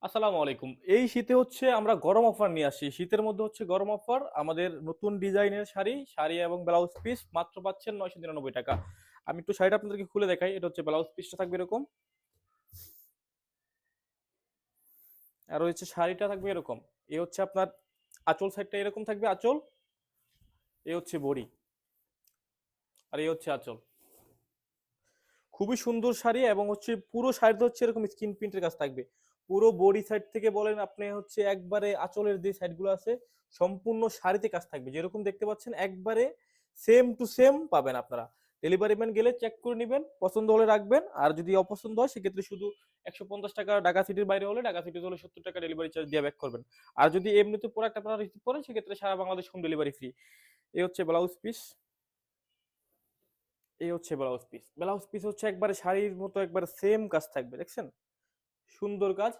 আসসালামু আলাইকুম। এই শীতে হচ্ছে আমরা গরম অফার নিয়ে আসি। শীতের মধ্যে হচ্ছে গরম অফার। আমাদের নতুন ডিজাইনের শাড়ি এবং ব্লাউজ পিস মাত্র পাচ্ছেন ৯৯৯ টাকা। আমি একটু শাড়িটা আপনাদেরকে খুলে দেখাই। এটা হচ্ছে ব্লাউজ পিসটা থাকবে এরকম। আর হচ্ছে শাড়িটা থাকবে এরকম। এ হচ্ছে আপনার আঁচল সাইডটা এরকম থাকবে আঁচল। এ হচ্ছে বড়ি। আর এই হচ্ছে আঁচল। খুবই সুন্দর শাড়ি এবং হচ্ছে পুরো শাড়িতে হচ্ছে এরকম স্ক্রিন প্রিন্টের কাজ থাকবে। পুরো বডি সাইড থেকে বলেন আপনি হচ্ছে একবারে আঁচলের যে সাইডগুলো আছে সম্পূর্ণ শাড়িতে কাজ থাকবে যেরকম দেখতে পাচ্ছেন একবারে সেম টু সেম পাবেন আপনারা। ডেলিভারি ম্যান গেলে চেক করে নেবেন, পছন্দ হলে রাখবেন, আর যদি অপছন্দ হয় সেক্ষেত্রে শুধু ১৫০ টাকা, ঢাকা সিটির বাইরে হলে, ঢাকা সিটি হলে ৭০ টাকা ডেলিভারি চার্জ দিয়ে ব্যাক করবেন। আর যদি এমনিতে প্রোডাক্ট আপনারা রিসিভ করেন সেক্ষেত্রে সারা বাংলাদেশ হোম ডেলিভারি ফ্রি। এই হচ্ছে ব্লাউজ পিস। এই হচ্ছে ব্লাউজ পিস হচ্ছে একবারে শাড়ির মতো একবারে সেম কাজ থাকবে, দেখছেন? সুন্দর কাজ।